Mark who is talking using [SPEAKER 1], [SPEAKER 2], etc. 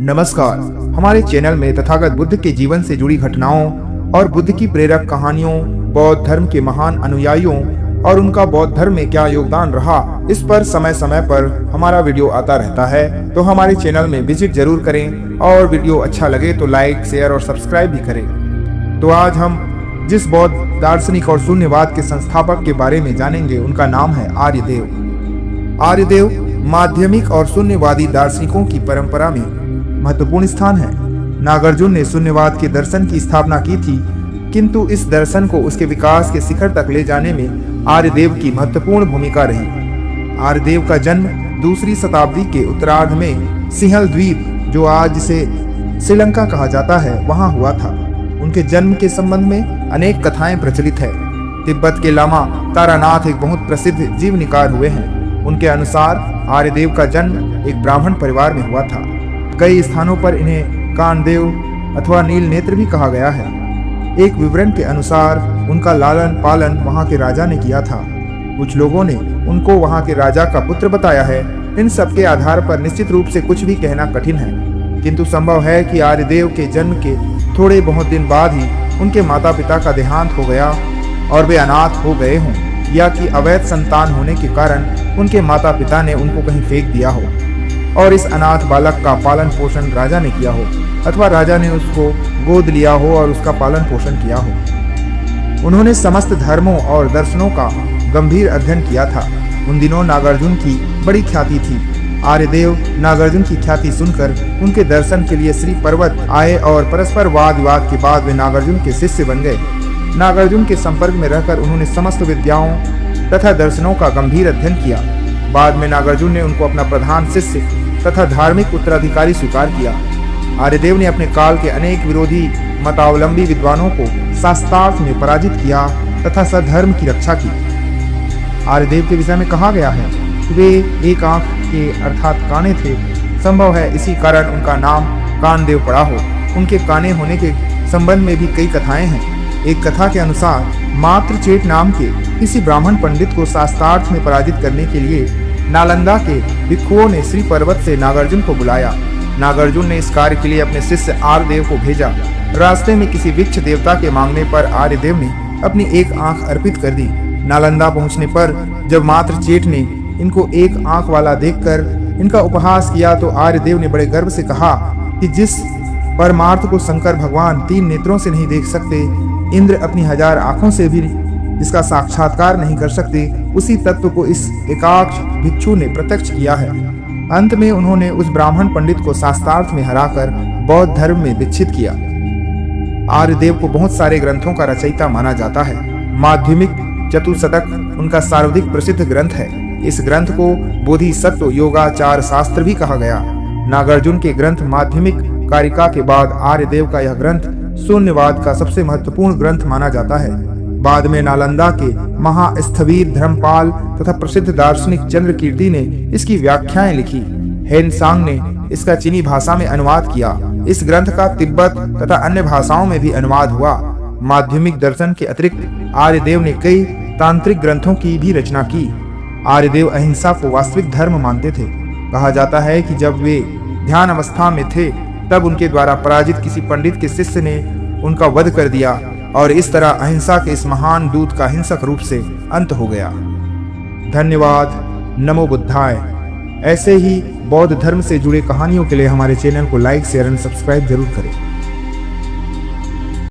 [SPEAKER 1] नमस्कार। हमारे चैनल में तथागत बुद्ध के जीवन से जुड़ी घटनाओं और बुद्ध की प्रेरक कहानियों, बौद्ध धर्म के महान अनुयायियों और उनका बौद्ध धर्म में क्या योगदान रहा, इस पर समय समय पर हमारा वीडियो आता रहता है। तो हमारे चैनल में विजिट जरूर करें और वीडियो अच्छा लगे तो लाइक, शेयर और सब्सक्राइब भी करें। तो आज हम जिस बौद्ध दार्शनिक और शून्यवाद के संस्थापक के बारे में जानेंगे उनका नाम है आर्यदेव। आर्यदेव माध्यमिक और शून्यवादी दार्शनिकों की परंपरा में महत्वपूर्ण स्थान है। नागार्जुन ने शून्यवाद के दर्शन की स्थापना की थी, किंतु इस दर्शन को उसके विकास के शिखर तक ले जाने में आर्यदेव की महत्वपूर्ण भूमिका रही। आर्यदेव का जन्म दूसरी शताब्दी के उत्तरार्ध में सिंहल द्वीप, जो आज जिसे श्रीलंका कहा जाता है, वहां हुआ था। उनके जन्म के संबंध में अनेक कथाएं प्रचलित है। तिब्बत के लामा तारानाथ एक बहुत प्रसिद्ध जीवनीकार हुए हैं। उनके अनुसार आर्यदेव का जन्म एक ब्राह्मण परिवार में हुआ था। कई स्थानों पर इन्हें कानदेव अथवा नील नेत्र भी कहा गया है। एक विवरण के अनुसार उनका लालन पालन वहां के राजा ने किया था। कुछ लोगों ने उनको वहां के राजा का पुत्र बताया है। इन सब के आधार पर निश्चित रूप से कुछ भी कहना कठिन है, किंतु संभव है कि आर्यदेव के जन्म के थोड़े बहुत दिन बाद ही उनके माता पिता का देहांत हो गया और वे अनाथ हो गए हों, या कि अवैध संतान होने के कारण उनके माता पिता ने उनको कहीं फेंक दिया हो और इस अनाथ बालक का पालन पोषण राजा ने किया हो, अथवा राजा ने उसको गोद लिया हो और उसका पालन पोषण किया हो। उन्होंने समस्त धर्मों और दर्शनों का गंभीर अध्ययन किया था। उन दिनों नागार्जुन की बड़ी ख्याति थी। आर्यदेव नागार्जुन की ख्याति सुनकर उनके दर्शन के लिए श्री पर्वत आए और परस्पर वाद विवाद के बाद वे नागार्जुन के शिष्य बन गए। नागार्जुन के संपर्क में रहकर उन्होंने समस्त विद्याओं तथा दर्शनों का गंभीर अध्ययन किया। बाद में नागार्जुन ने उनको अपना प्रधान शिष्य तथा धार्मिक उत्तराधिकारी स्वीकार किया। आर्यदेव ने अपने काल के अनेक विरोधी मतावलंबी विद्वानों को शास्त्रार्थ में पराजित किया तथा सधर्म की रक्षा की। आर्यदेव के विषय में कहा गया है कि वे एक आंख के अर्थात काने थे। संभव है इसी कारण उनका नाम कानदेव पड़ा हो। उनके काने होने के संबंध में भी कई कथाएं हैं। एक कथा के अनुसार मात्रचेट नाम के किसी ब्राह्मण पंडित को शास्त्रार्थ में पराजित करने के लिए नालंदा के भिक्षुओं ने श्री पर्वत से नागार्जुन को बुलाया। नागार्जुन ने इस कार्य के लिए अपने शिष्य आर्यदेव को भेजा। रास्ते में किसी वृक्ष देवता के मांगने पर आर्यदेव ने अपनी एक आंख अर्पित कर दी। नालंदा पहुंचने पर जब मात्रचेट ने इनको एक आंख वाला देखकर इनका उपहास किया तो आर्यदेव ने बड़े गर्व से कहा कि जिस परमार्थ को शंकर भगवान 3 नेत्रों से नहीं देख सकते, इंद्र अपनी 1000 आंखों से भी जिसका साक्षात्कार नहीं कर सकते, उसी तत्व को इस एकाक्ष भिक्षु ने प्रत्यक्ष किया है। अंत में उन्होंने उस ब्राह्मण पंडित को शास्त्रार्थ में हराकर बौद्ध धर्म में दीक्षित किया। आर्यदेव को बहुत सारे ग्रंथों का रचयिता माना जाता है। माध्यमिक चतुर्शतक उनका सर्वाधिक प्रसिद्ध ग्रंथ है। इस ग्रंथ को बोधिसत्व योगाचार शास्त्र भी कहा गया। नागार्जुन के ग्रंथ माध्यमिक कारिका के बाद आर्यदेव का यह ग्रंथ शून्यवाद का सबसे महत्वपूर्ण ग्रंथ माना जाता है। बाद में नालंदा के महास्थविर धर्मपाल तथा प्रसिद्ध दार्शनिक चंद्रकीर्ति ने इसकी व्याख्याएं लिखी। हेनसांग ने इसका चीनी भाषा में अनुवाद किया। इस ग्रंथ का तिब्बत तथा अन्य भाषाओं में भी अनुवाद हुआ। माध्यमिक दर्शन के अतिरिक्त आर्यदेव ने कई तांत्रिक ग्रंथों की भी रचना की। आर्यदेव अहिंसा को वास्तविक धर्म मानते थे। कहा जाता है कि जब वे ध्यान अवस्था में थे तब उनके द्वारा पराजित किसी पंडित के शिष्य ने उनका वध कर दिया और इस तरह अहिंसा के इस महान दूत का हिंसक रूप से अंत हो गया। धन्यवाद। नमो बुद्धाय। ऐसे ही बौद्ध धर्म से जुड़े कहानियों के लिए हमारे चैनल को लाइक, शेयर एंड सब्सक्राइब जरूर करें।